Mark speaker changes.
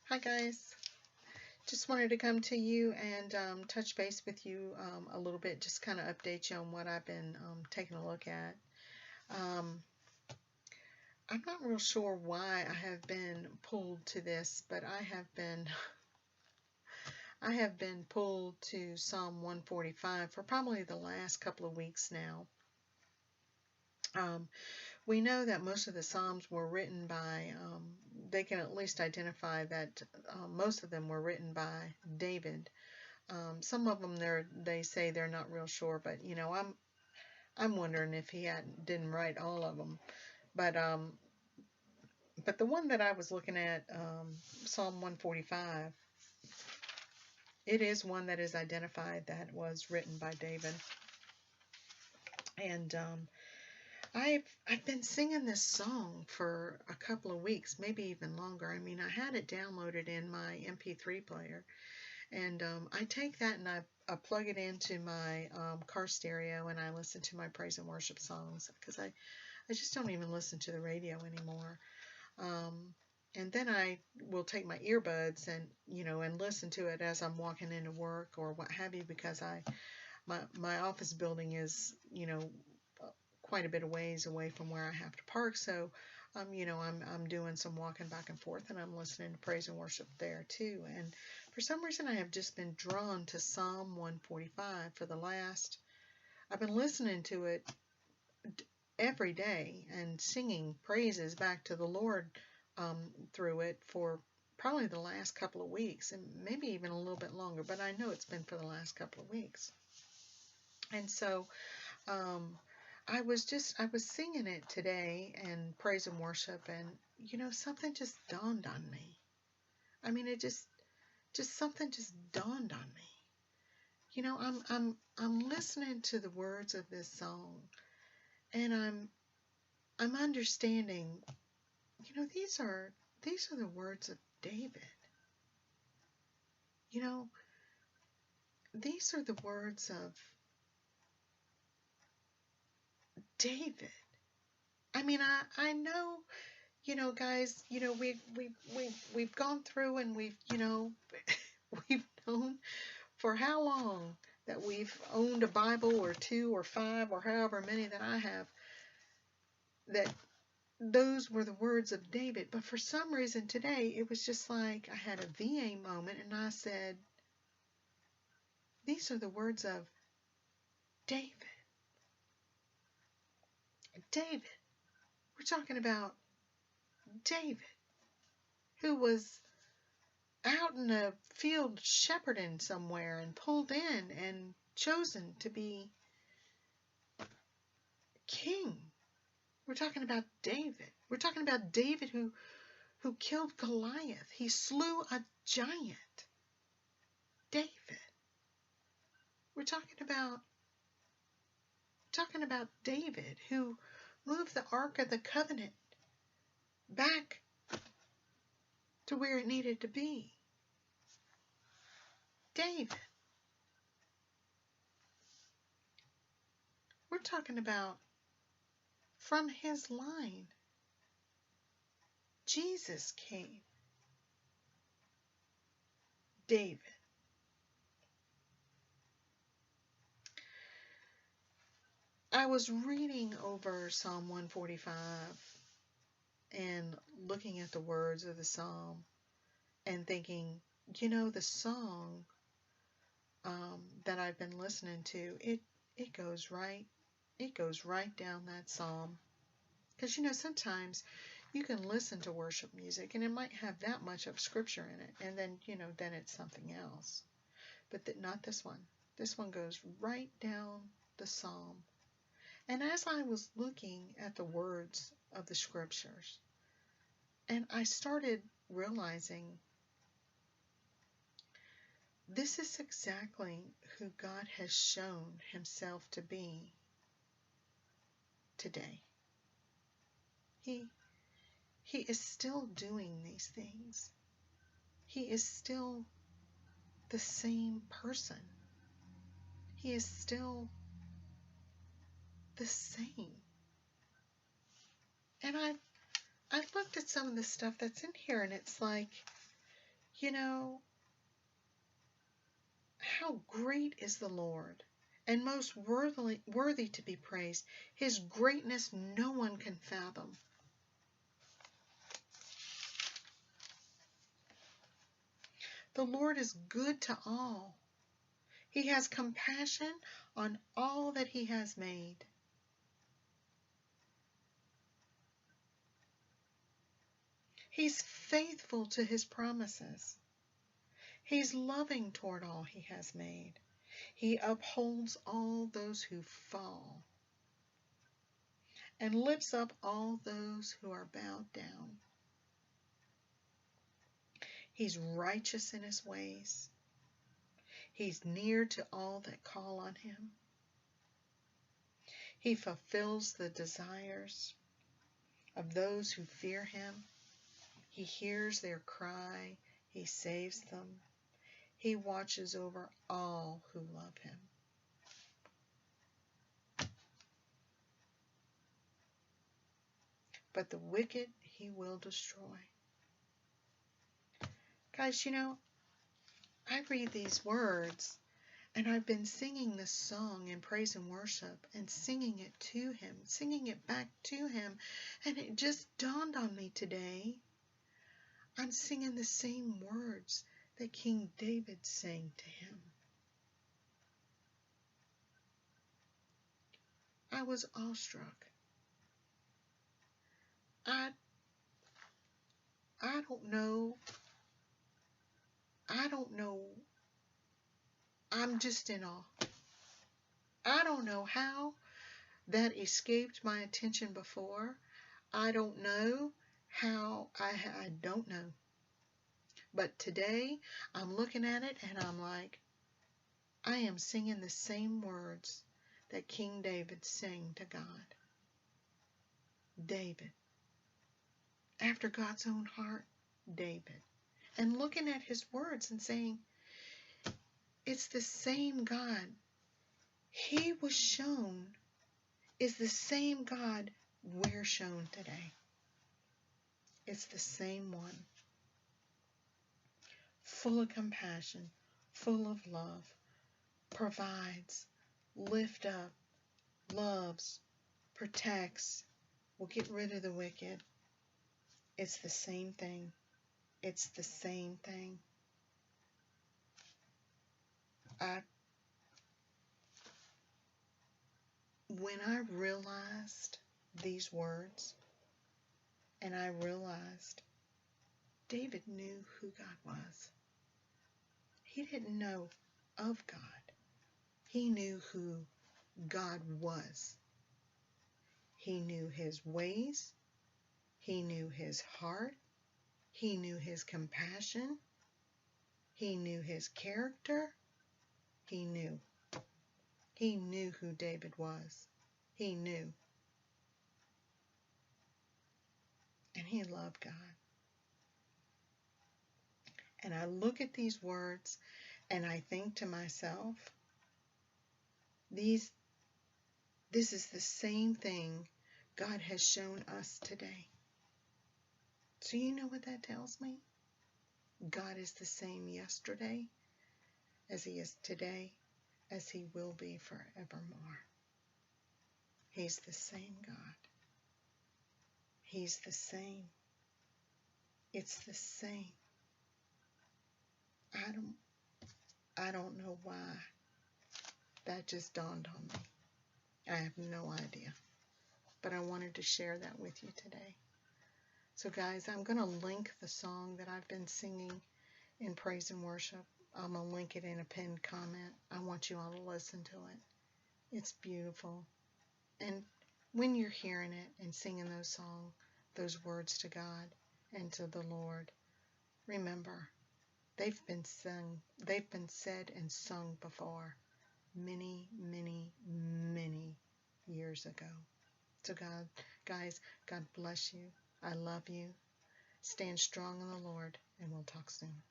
Speaker 1: Hi guys, just wanted to come to you and touch base with you a little bit, just kind of update you on what I've been taking a look at. Um, I'm not real sure why I have been pulled to this, but I have been pulled to Psalm 145 for probably the last couple of weeks now. Um, we know that most of the Psalms were written by, they can at least identify that most of them were written by David. Some of them they say they're not real sure, but I'm wondering if he didn't write all of them. But the one that I was looking at, Psalm 145, it is one that is identified that was written by David. And I've been singing this song for a couple of weeks, maybe even longer. I mean, I had it downloaded in my MP3 player, and I take that and I plug it into my car stereo and I listen to my praise and worship songs because I just don't even listen to the radio anymore. And then I will take my earbuds and and listen to it as I'm walking into work or what have you, because my office building is quite a bit of ways away from where I have to park. So I'm doing some walking back and forth, and I'm listening to praise and worship there too. And for some reason, I have just been drawn to Psalm 145 for the last. I've been listening to it every day and singing praises back to the Lord through it for probably the last couple of weeks, and maybe even a little bit longer. But I know it's been for the last couple of weeks. And so um, I was singing it today and praise and worship, and something just dawned on me. I mean, it just something just dawned on me. I'm listening to the words of this song, and I'm understanding. These are the words of David. You know, these are the words of David. I mean, I know, guys, we've gone through and we've known for how long that we've owned a Bible or two or five or however many that I have, that those were the words of David. But for some reason today, it was just like I had a VA moment and I said, these are the words of David. David. We're talking about David, who was out in a field shepherding somewhere and pulled in and chosen to be king. We're talking about David. We're talking about David who killed Goliath. He slew a giant. David. We're talking about David who moved the Ark of the Covenant back to where it needed to be. David. We're talking about, from his line, Jesus came. David. I was reading over Psalm 145 and looking at the words of the psalm and thinking, the song that I've been listening to, it goes right down that psalm. Because sometimes you can listen to worship music and it might have that much of scripture in it, and then it's something else. But not this one. This one goes right down the psalm. And as I was looking at the words of the scriptures, and I started realizing this is exactly who God has shown himself to be today. He is still doing these things. He is still the same person. He is still the same. And I looked at some of the stuff that's in here, and it's like, You know, how great is the Lord, and most worthy to be praised. His greatness no one can fathom. The Lord is good to all. He has compassion on all that he has made. He's faithful to his promises. He's loving toward all he has made. He upholds all those who fall and lifts up all those who are bowed down. He's righteous in his ways. He's near to all that call on him. He fulfills the desires of those who fear him. He hears their cry. He saves them. He watches over all who love him. But the wicked he will destroy. Guys, you know, I read these words, and I've been singing this song in praise and worship and singing it to him, singing it back to him, and it just dawned on me today. I'm singing the same words that King David sang to him. I was awestruck. I don't know. I'm just in awe. I don't know how that escaped my attention before. I don't know how. I don't know. But today I'm looking at it and I'm like, I am singing the same words that King David sang to God. David. After God's own heart, David. And looking at his words and saying, it's the same God. He was shown is the same God we're shown today. It's the same one. Full of compassion, full of love, provides, lifts up, loves, protects, will get rid of the wicked. It's the same thing. It's the same thing. When I realized these words, and I realized David knew who God was. He didn't know of God. He knew who God was. He knew his ways. He knew his heart. He knew his compassion. He knew his character. He knew. He knew who David was. He knew. And he loved God. And I look at these words and I think to myself, this is the same thing God has shown us today. So you know what that tells me? God is the same yesterday as he is today, as he will be forevermore. He's the same God. He's the same. It's the same. I don't know why that just dawned on me. I have no idea. But I wanted to share that with you today. So guys, I'm going to link the song that I've been singing in praise and worship. I'm going to link it in a pinned comment. I want you all to listen to it. It's beautiful. And when you're hearing it and singing those songs, those words to God and to the Lord, remember, they've been said and sung before many, many, many years ago. So guys, God bless you. I love you. Stand strong in the Lord, and we'll talk soon.